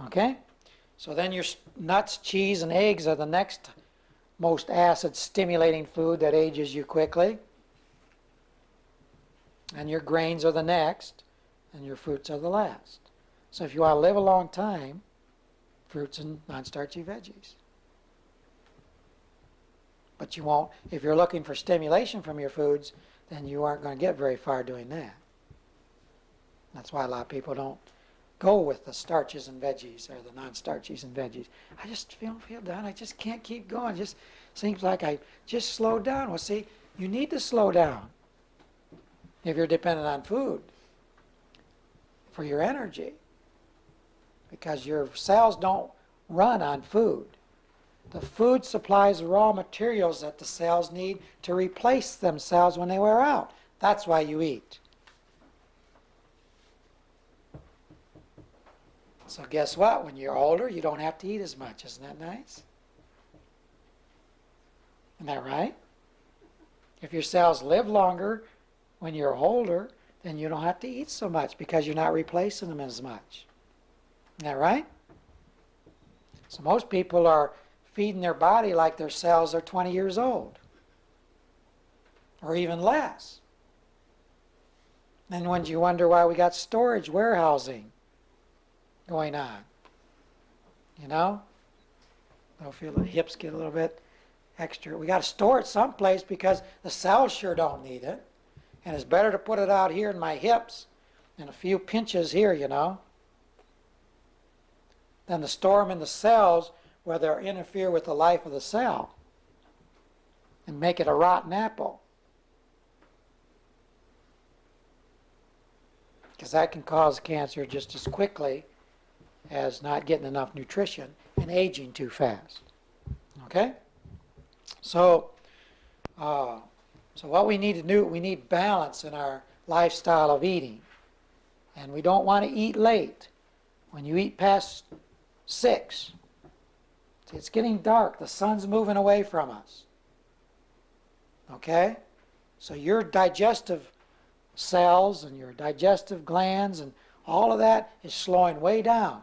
Okay? So then your nuts, cheese, and eggs are the next most acid-stimulating food that ages you quickly. And your grains are the next, and your fruits are the last. So if you want to live a long time, fruits and non-starchy veggies. But you won't, if you're looking for stimulation from your foods, then you aren't going to get very far doing that. That's why a lot of people don't go with the starches and veggies or the non-starches and veggies. I just don't feel down. I just can't keep going. It just seems like I just slowed down. Well, see, you need to slow down if you're dependent on food for your energy, because your cells don't run on food. The food supplies raw materials that the cells need to replace themselves when they wear out. That's why you eat. So guess what? When you're older, you don't have to eat as much. Isn't that nice? Isn't that right? If your cells live longer when you're older, then you don't have to eat so much because you're not replacing them as much. Isn't that right? So most people are feeding their body like their cells are 20 years old, or even less. And when you wonder why we got storage, warehousing going on, you know? They'll feel the hips get a little bit extra. We got to store it someplace because the cells sure don't need it. And it's better to put it out here in my hips and a few pinches here, you know, than to store them in the cells where they'll interfere with the life of the cell and make it a rotten apple. Because that can cause cancer just as quickly as not getting enough nutrition and aging too fast. Okay? So what we need to do, we need balance in our lifestyle of eating. And we don't want to eat late. When you eat past 6, it's getting dark. The sun's moving away from us. Okay? So your digestive cells and your digestive glands and all of that is slowing way down.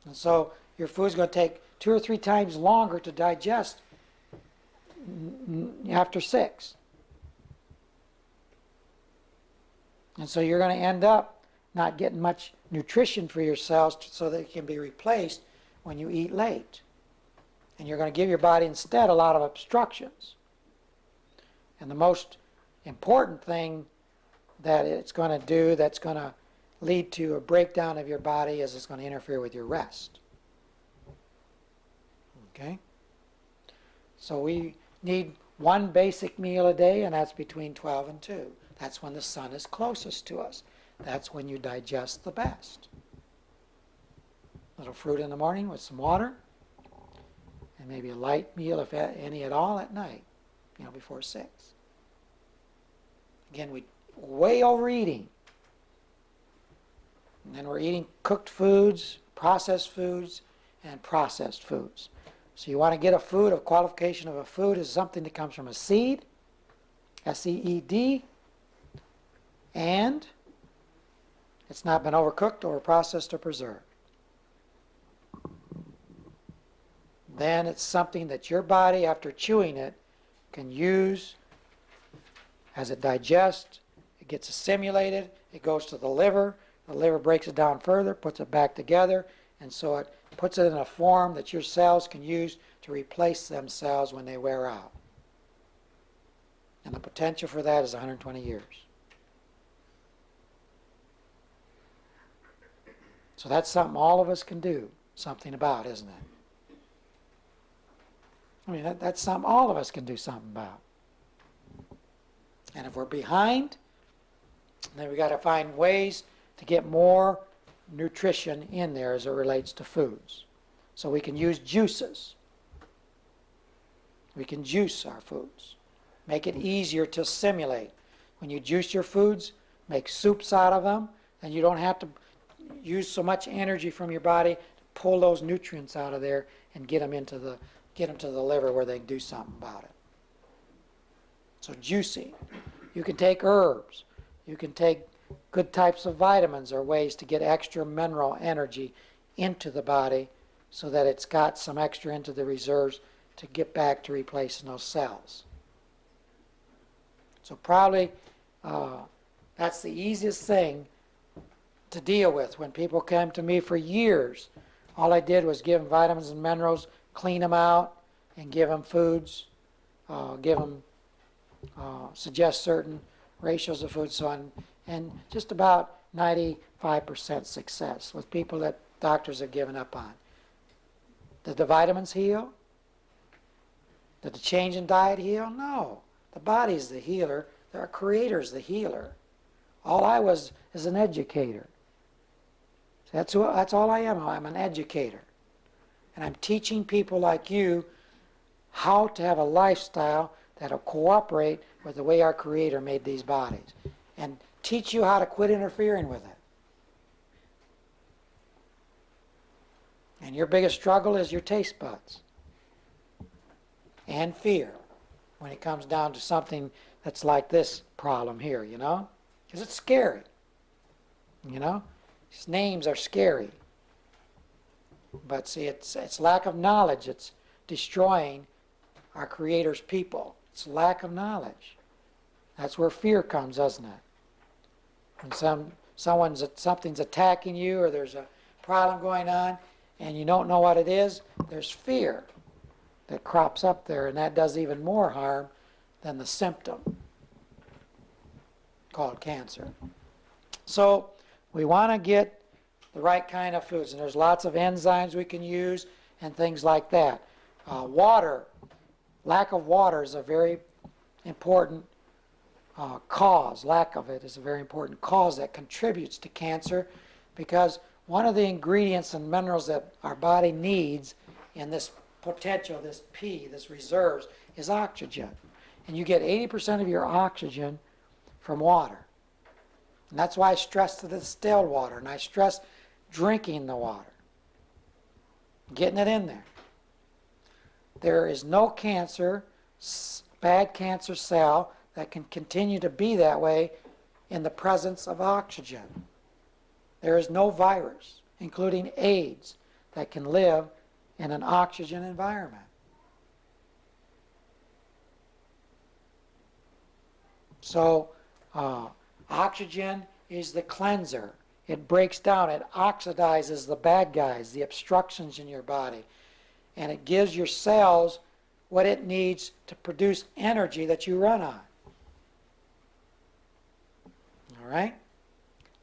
And so your food's going to take 2 or 3 times longer to digest after 6. And so you're going to end up not getting much nutrition for your cells so that it can be replaced when you eat late. And you're going to give your body instead a lot of obstructions. And the most important thing that it's going to do that's going to lead to a breakdown of your body is it's going to interfere with your rest. Okay? So we need one basic meal a day, and that's between 12 and 2. That's when the sun is closest to us. That's when you digest the best. A little fruit in the morning with some water, and maybe a light meal, if any at all, at night, you know, before 6. Again, we way overeating. And then we're eating cooked foods, processed foods, and processed foods. So you want to get a food, a qualification of a food is something that comes from a seed, S-E-E-D, and it's not been overcooked or processed or preserved. Then it's something that your body, after chewing it, can use as it digests. It gets assimilated, it goes to the liver breaks it down further, puts it back together, and so it puts it in a form that your cells can use to replace themselves when they wear out. And the potential for that is 120 years. So that's something all of us can do something about, isn't it? I mean, that's something all of us can do something about. And if we're behind, then we've got to find ways to get more nutrition in there as it relates to foods. So we can use juices. We can juice our foods. Make it easier to assimilate. When you juice your foods, make soups out of them, and you don't have to use so much energy from your body to pull those nutrients out of there and get them to the liver where they can do something about it. So juicing. You can take herbs. You can take good types of vitamins are ways to get extra mineral energy into the body so that it's got some extra into the reserves to get back to replacing those cells. So probably that's the easiest thing to deal with. When people came to me for years, all I did was give them vitamins and minerals, clean them out, and give them foods, suggest certain ratios of food, so on, and just about 95% success with people that doctors have given up on. Did the vitamins heal? Did the change in diet heal? No. The body's the healer. Our Creator's the healer. All I was is an educator. That's all I am. I'm an educator. And I'm teaching people like you how to have a lifestyle that'll cooperate with the way our Creator made these bodies, and teach you how to quit interfering with it. And your biggest struggle is your taste buds and fear when it comes down to something that's like this problem here, you know? Because it's scary, you know? These names are scary. But see, it's lack of knowledge. It's destroying our Creator's people. It's lack of knowledge. That's where fear comes, doesn't it? When something's attacking you, or there's a problem going on, and you don't know what it is, there's fear that crops up there, and that does even more harm than the symptom called cancer. So we want to get the right kind of foods, and there's lots of enzymes we can use and things like that. Water, lack of water is a very important cause. Lack of it is a very important cause that contributes to cancer, because one of the ingredients and minerals that our body needs in this potential, this P, this reserves, is oxygen. And you get 80% of your oxygen from water. And that's why I stress the distilled water, and I stress drinking the water, getting it in there. There is no cancer, bad cancer cell that can continue to be that way in the presence of oxygen. There is no virus, including AIDS, that can live in an oxygen environment. So oxygen is the cleanser. It breaks down, it oxidizes the bad guys, the obstructions in your body, and it gives your cells what it needs to produce energy that you run on. All right?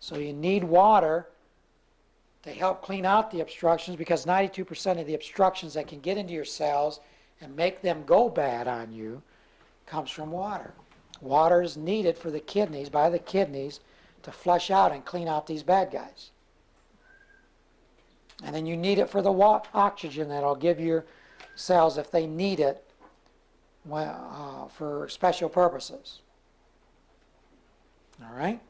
So you need water to help clean out the obstructions, because 92% of the obstructions that can get into your cells and make them go bad on you comes from water. Water is needed for the kidneys, by the kidneys, to flush out and clean out these bad guys. And then you need it for the oxygen that'll give your cells, if they need it, for special purposes. All right?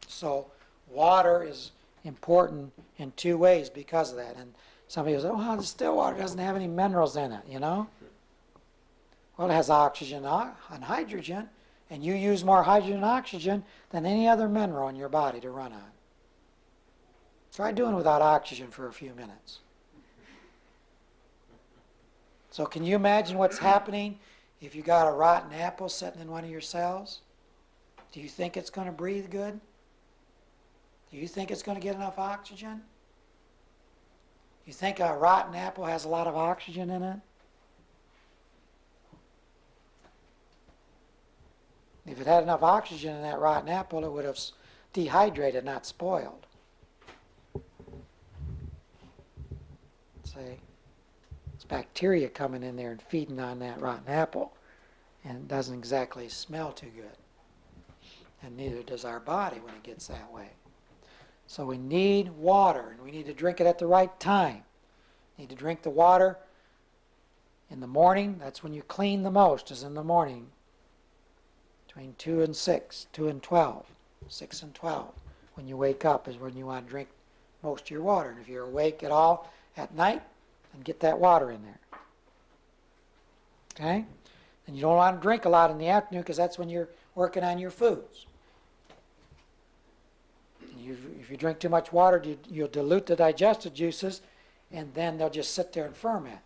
So water is important in two ways because of that. And some people say, oh, distilled water doesn't have any minerals in it, you know? Well, it has oxygen and hydrogen, and you use more hydrogen and oxygen than any other mineral in your body to run on. Try doing without oxygen for a few minutes. So can you imagine what's happening if you got a rotten apple sitting in one of your cells? Do you think it's going to breathe good? Do you think it's going to get enough oxygen? You think a rotten apple has a lot of oxygen in it? If it had enough oxygen in that rotten apple, it would have dehydrated, not spoiled. See? It's bacteria coming in there and feeding on that rotten apple, and it doesn't exactly smell too good. And neither does our body when it gets that way. So we need water, and we need to drink it at the right time. You need to drink the water in the morning. That's when you clean the most, is in the morning. Between 2 and 6, 2 and 12, 6 and 12. When you wake up is when you want to drink most of your water. And if you're awake at all at night, then get that water in there. Okay? And you don't want to drink a lot in the afternoon, because that's when you're working on your foods. if you drink too much water, you'll dilute the digestive juices, and then they'll just sit there and ferment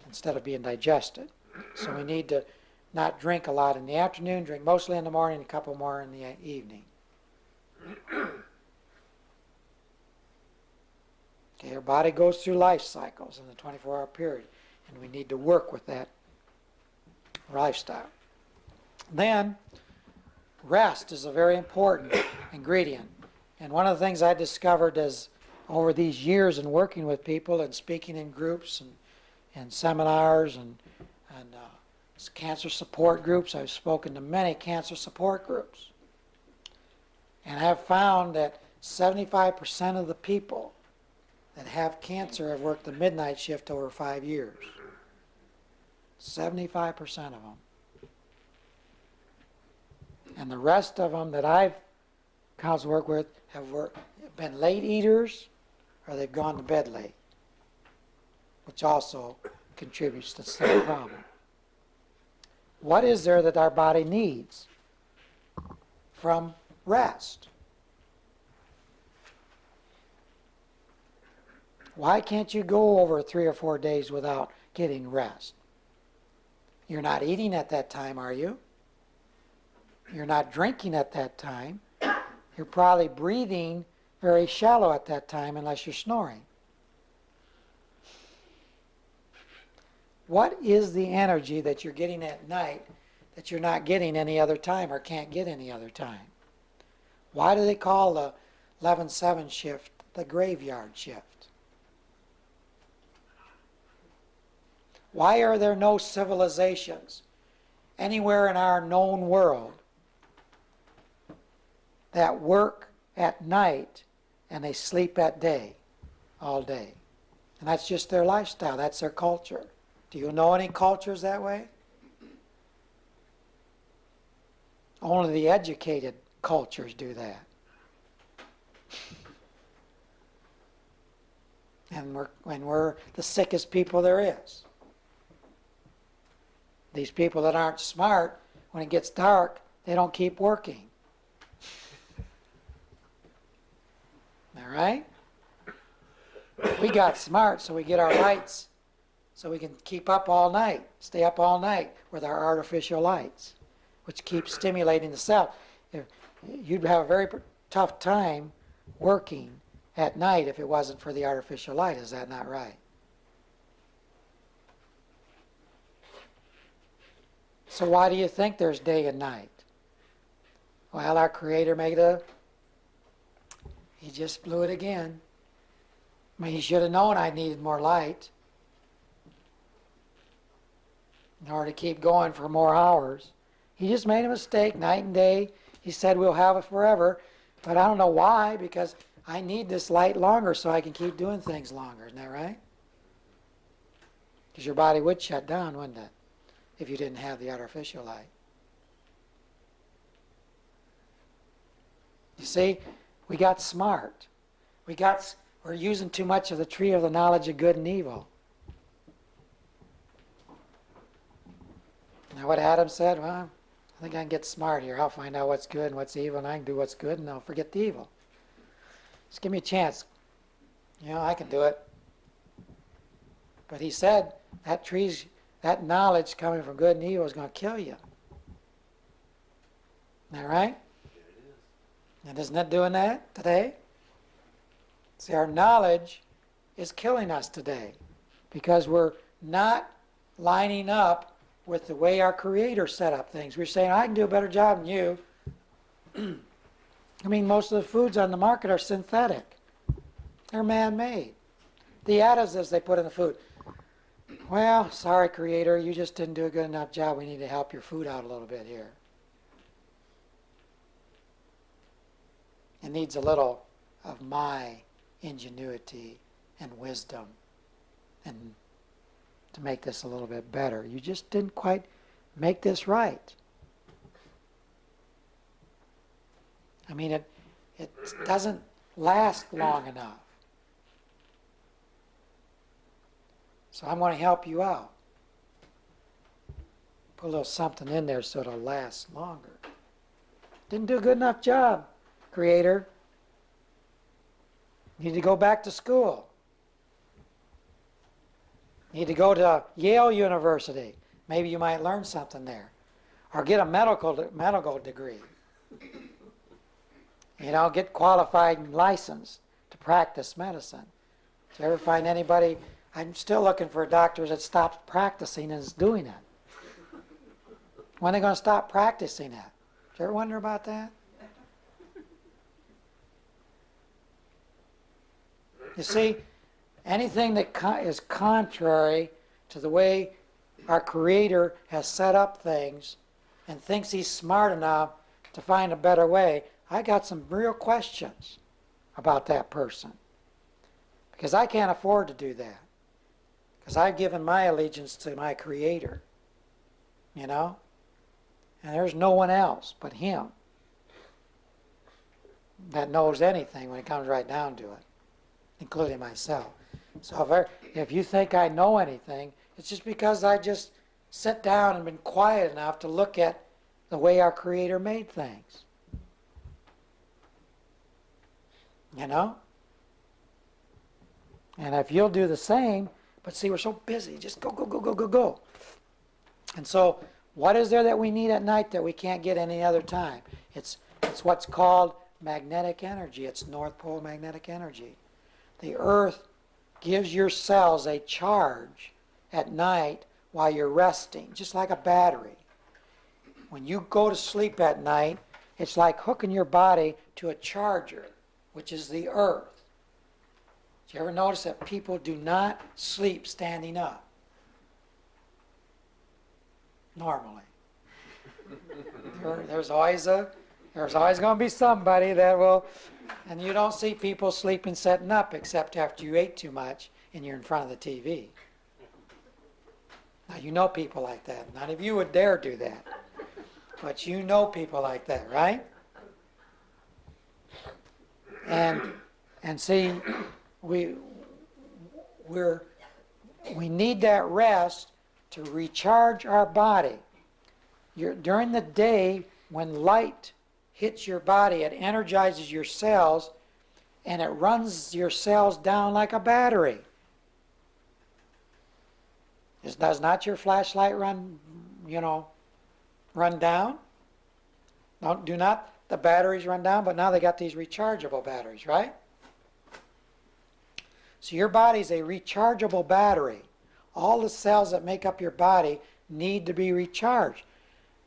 instead of being digested. So we need to not drink a lot in the afternoon, drink mostly in the morning, a couple more in the evening. Okay, our body goes through life cycles in the 24-hour period, and we need to work with that lifestyle. Then, rest is a very important ingredient. And one of the things I discovered is over these years in working with people and speaking in groups and seminars and cancer support groups, I've spoken to many cancer support groups. And I've found that 75% of the people that have cancer have worked the midnight shift over 5 years. 75% of them. And the rest of them that I've counseled work with have been late eaters, or they've gone to bed late, which also contributes to the same problem. What is there that our body needs from rest? Why can't you go over 3 or 4 days without getting rest? You're not eating at that time, are you? You're not drinking at that time. You're probably breathing very shallow at that time unless you're snoring. What is the energy that you're getting at night that you're not getting any other time or can't get any other time? Why do they call the 11-7 shift the graveyard shift? Why are there no civilizations anywhere in our known world that work at night and they sleep at day, all day? And that's just their lifestyle. That's their culture. Do you know any cultures that way? Only the educated cultures do that. And we're the sickest people there is. These people that aren't smart, when it gets dark, they don't keep working. All right? We got smart, so we get our lights, so we can keep up all night, stay up all night with our artificial lights, which keeps stimulating the cell. You'd have a very tough time working at night if it wasn't for the artificial light. Is that not right? So why do you think there's day and night? Well, our Creator He just blew it again. I mean, He should have known I needed more light in order to keep going for more hours. He just made a mistake night and day. He said we'll have it forever, but I don't know why, because I need this light longer so I can keep doing things longer. Isn't that right? Because your body would shut down, wouldn't it, if you didn't have the artificial light? You see, we got smart. We're using too much of the tree of the knowledge of good and evil. Now what Adam said, well, I think I can get smart here. I'll find out what's good and what's evil, and I can do what's good, and I'll forget the evil. Just give me a chance. You know, I can do it. But he said that knowledge coming from good and evil is going to kill you. Isn't that right? And isn't it doing that today? See, our knowledge is killing us today because we're not lining up with the way our Creator set up things. We're saying, I can do a better job than you. I mean, most of the foods on the market are synthetic. They're man-made. The additives they put in the food. Well, sorry, Creator, you just didn't do a good enough job. We need to help your food out a little bit here. It needs a little of my ingenuity and wisdom and to make this a little bit better. You just didn't quite make this right. I mean, it doesn't last long enough. So I'm going to help you out. Put a little something in there so it'll last longer. Didn't do a good enough job, Creator. You need to go back to school. You need to go to Yale University. Maybe you might learn something there. Or get a medical degree. You know, get qualified and licensed to practice medicine. Did you ever find anybody? I'm still looking for doctors that stopped practicing and is doing it. When are they going to stop practicing it? Did you ever wonder about that? You see, anything that is contrary to the way our Creator has set up things and thinks He's smart enough to find a better way, I got some real questions about that person. Because I can't afford to do that. Because I've given my allegiance to my Creator. You know? And there's no one else but Him that knows anything when it comes right down to it, including myself. So if you think I know anything, it's just because I just sit down and been quiet enough to look at the way our Creator made things. You know? And if you'll do the same, but see, we're so busy, just go, go, go, go, go, go. And so, what is there that we need at night that we can't get any other time? It's what's called magnetic energy. It's North Pole magnetic energy. The Earth gives your cells a charge at night while you're resting, just like a battery. When you go to sleep at night, it's like hooking your body to a charger, which is the Earth. Did you ever notice that people do not sleep standing up? Normally. There's always going to be somebody that will, and you don't see people sleeping sitting up except after you ate too much and you're in front of the TV. Now you know people like that. None of you would dare do that. But you know people like that, right? And see, we need that rest to recharge our body. During the day, when light hits your body, it energizes your cells, and it runs your cells down like a battery. Does not your flashlight run down? Do not the batteries run down? But now they got these rechargeable batteries, right? So your body's a rechargeable battery. All the cells that make up your body need to be recharged.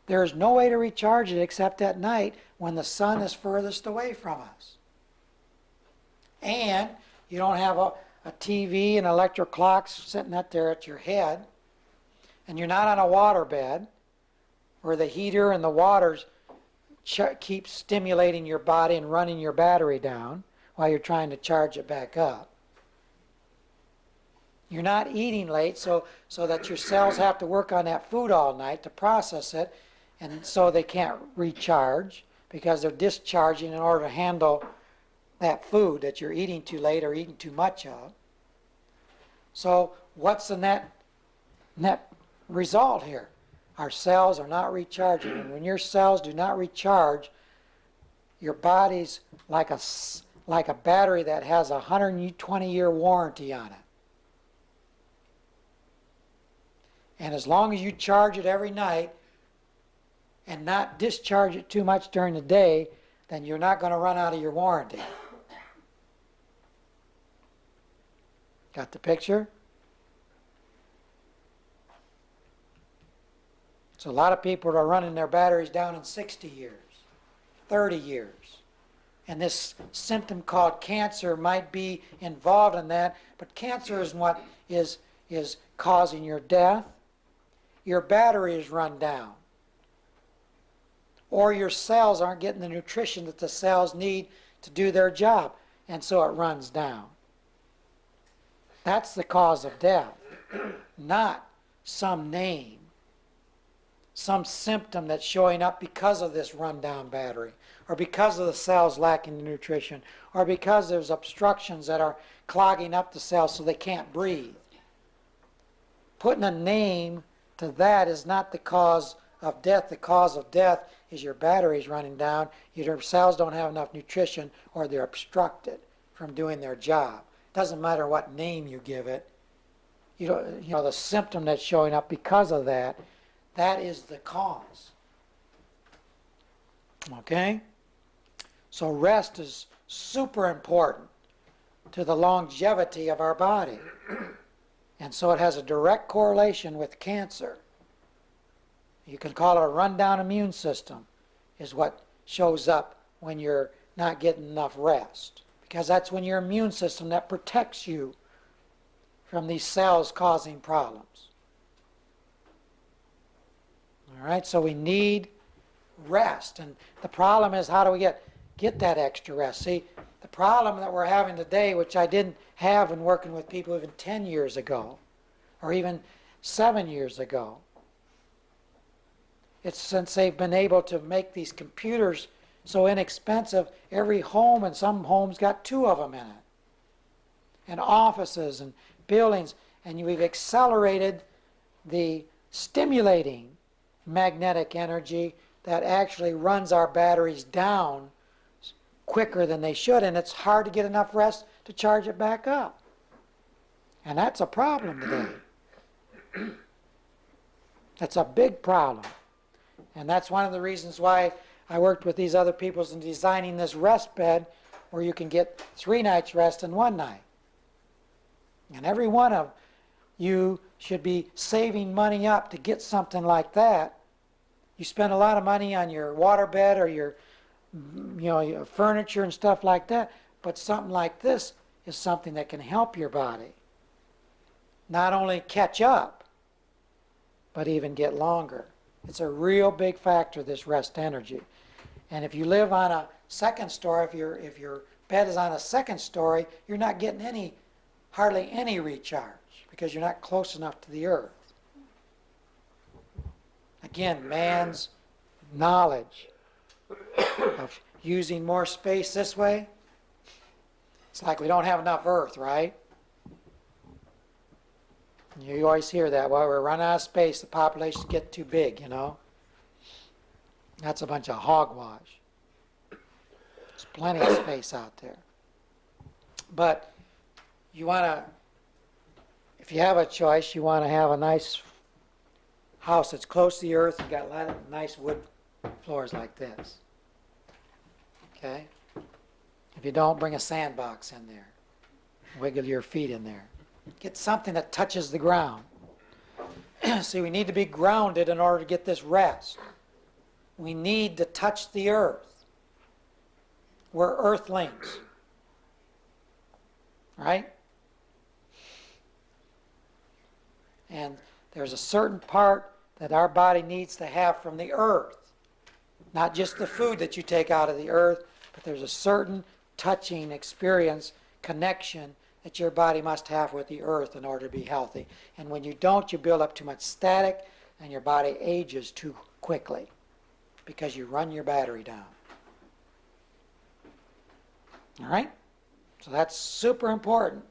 There's no way to recharge it except at night when the sun is furthest away from us. And you don't have a TV and electric clocks sitting up there at your head. And you're not on a water bed where the heater and the waters keep stimulating your body and running your battery down while you're trying to charge it back up. You're not eating late so that your cells have to work on that food all night to process it, and so they can't recharge because they're discharging in order to handle that food that you're eating too late or eating too much of. So what's the net result here? Our cells are not recharging, and when your cells do not recharge, your body's like a battery that has a 120-year warranty on it. And as long as you charge it every night and not discharge it too much during the day, then you're not going to run out of your warranty. Got the picture? So a lot of people are running their batteries down in 60 years, 30 years. And this symptom called cancer might be involved in that, but cancer isn't what is causing your death. Your battery is run down. Or your cells aren't getting the nutrition that the cells need to do their job, and so it runs down. That's the cause of death, not some name, some symptom that's showing up because of this rundown battery, or because of the cells lacking the nutrition, or because there's obstructions that are clogging up the cells so they can't breathe. Putting a name to that is not the cause of death. The cause of death is your battery's running down, your cells don't have enough nutrition, or they're obstructed from doing their job. Doesn't matter what name you give it. You know the symptom that's showing up because of that, that is the cause. Okay? So rest is super important to the longevity of our body. And so it has a direct correlation with cancer. You can call it a rundown immune system, is what shows up when you're not getting enough rest. Because that's when your immune system that protects you from these cells causing problems. All right, so we need rest. And the problem is, how do we get that extra rest? See, the problem that we're having today, which I didn't have when working with people even 10 years ago, or even 7 years ago, it's since they've been able to make these computers so inexpensive, every home, and some homes got 2 of them in it, and offices and buildings, and we've accelerated the stimulating magnetic energy that actually runs our batteries down quicker than they should, and it's hard to get enough rest to charge it back up. And that's a problem today. That's a big problem. And that's one of the reasons why I worked with these other people in designing this rest bed where you can get 3 nights rest in 1 night. And every one of you should be saving money up to get something like that. You spend a lot of money on your water bed or your furniture and stuff like that, but something like this is something that can help your body not only catch up, but even get longer. It's a real big factor, this rest energy. And if you live on a second story, if your bed is on a second story, you're not getting hardly any recharge because you're not close enough to the earth. Again, man's knowledge of using more space this way, it's like we don't have enough earth, right? You always hear that. Well, we're running out of space, the populations get too big, That's a bunch of hogwash. There's plenty of space out there. But you want to, if you have a choice, you want to have a nice house that's close to the earth and got a lot of nice wood floors like this. Okay? If you don't, bring a sandbox in there. Wiggle your feet in there. Get something that touches the ground. See, we need to be grounded in order to get this rest. We need to touch the earth. We're earthlings. Right? And there's a certain part that our body needs to have from the earth. Not just the food that you take out of the earth, but there's a certain touching experience, connection that your body must have with the earth in order to be healthy. And when you don't, you build up too much static and your body ages too quickly because you run your battery down. All right? So that's super important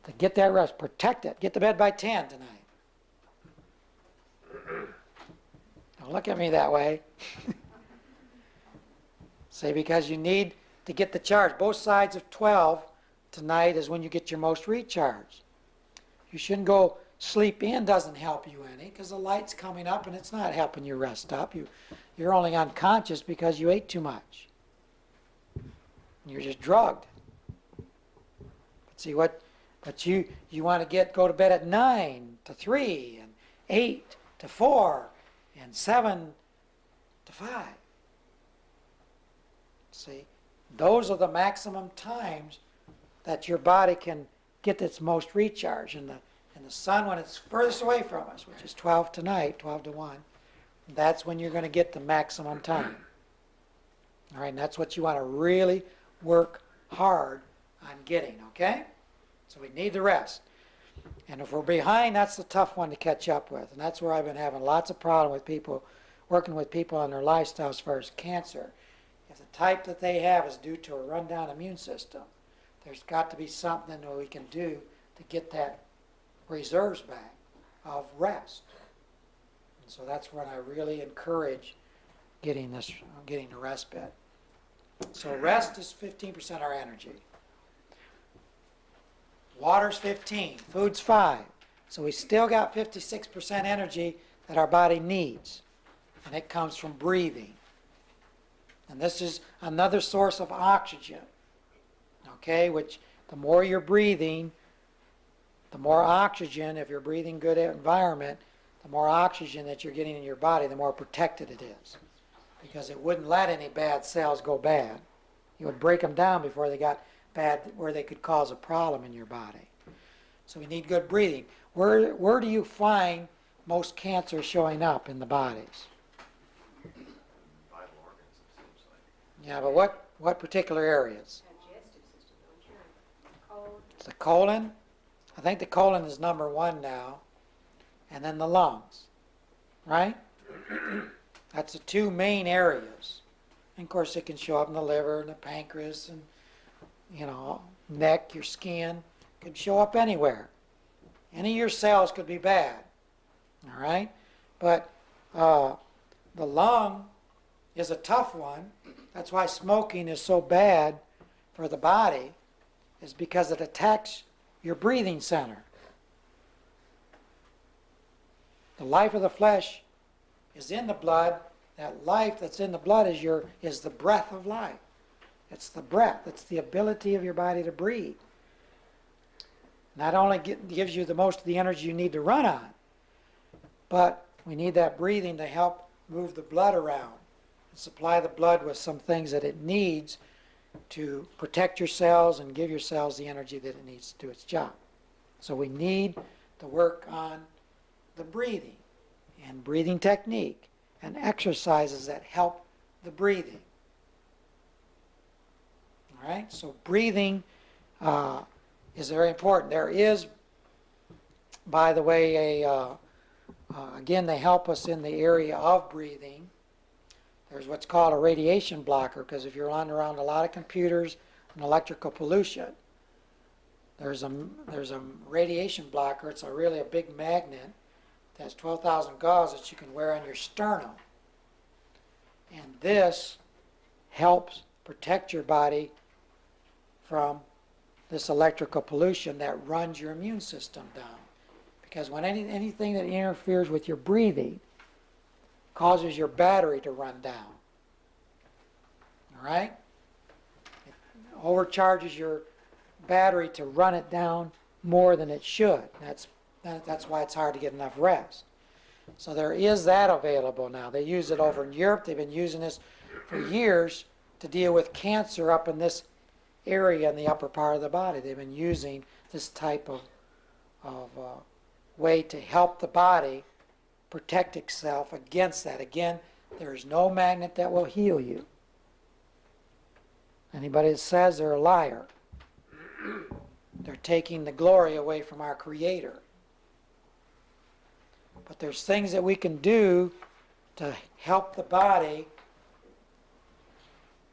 to get that rest. Protect it. Get to bed by 10 tonight. Don't look at me that way. See, because you need to get the charge. Both sides of 12 tonight is when you get your most recharge. You shouldn't go sleep in, doesn't help you any, because the light's coming up and it's not helping you rest up. You're only unconscious because you ate too much. You're just drugged. But see but you want to go to bed at 9 to 3 and 8 to 4 and 7 to 5. See, those are the maximum times that your body can get its most recharge. And the sun, when it's furthest away from us, which is 12 tonight, 12 to 1, that's when you're going to get the maximum time. All right, and that's what you want to really work hard on getting, okay? So we need the rest. And if we're behind, that's the tough one to catch up with. And that's where I've been having lots of problem with people, working with people on their lifestyles as far as cancer. If the type that they have is due to a rundown immune system, there's got to be something that we can do to get that reserves back of rest. And so that's when I really encourage getting the respite. So rest is 15% our energy. Water's 15, food's 5. So we still got 56% energy that our body needs. And it comes from breathing. And this is another source of oxygen. Okay, which the more you're breathing, the more oxygen, if you're breathing good environment, the more oxygen that you're getting in your body, the more protected it is. Because it wouldn't let any bad cells go bad. You would break them down before they got bad, where they could cause a problem in your body. So we need good breathing. Where do you find most cancer showing up in the bodies? Vital organs, it seems like. Yeah, but what particular areas? Digestive system, don't you? Colon. It's the colon. I think the colon is number 1 now. And then the lungs. Right? That's the 2 main areas. And of course it can show up in the liver and the pancreas and, neck, your skin. It could show up anywhere. Any of your cells could be bad. All right? But the lung is a tough one. That's why smoking is so bad for the body, is because it attacks your breathing center. The life of the flesh is in the blood. That life that's in the blood is the breath of life. It's the breath. It's the ability of your body to breathe. Not only gives you the most of the energy you need to run on, but we need that breathing to help move the blood around and supply the blood with some things that it needs to protect your cells and give your cells the energy that it needs to do its job. So we need to work on the breathing and breathing technique and exercises that help the breathing. All right, so breathing is very important. There is, by the way, again, they help us in the area of breathing. There's what's called a radiation blocker, because if you're around a lot of computers and electrical pollution, there's a radiation blocker. It's really a big magnet that has 12,000 gauze that you can wear on your sternum. And this helps protect your body from this electrical pollution that runs your immune system down. Because when anything that interferes with your breathing causes your battery to run down. All right? It overcharges your battery to run it down more than it should. That's why it's hard to get enough rest. So there is that available now. They use it over in Europe. They've been using this for years to deal with cancer up in this area in the upper part of the body. They've been using this type of way to help the body protect itself against that. Again, there is no magnet that will heal you. Anybody that says they're a liar. They're taking the glory away from our Creator. But there's things that we can do to help the body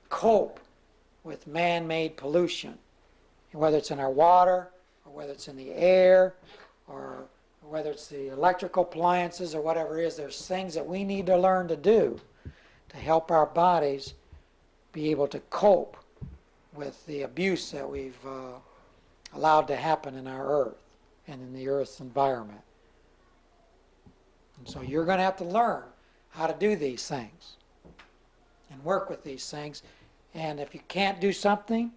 cope with man-made pollution, whether it's in our water, or whether it's in the air, or whether it's the electrical appliances or whatever it is. There's things that we need to learn to do to help our bodies be able to cope with the abuse that we've allowed to happen in our earth and in the earth's environment. And so you're going to have to learn how to do these things and work with these things. And if you can't do something,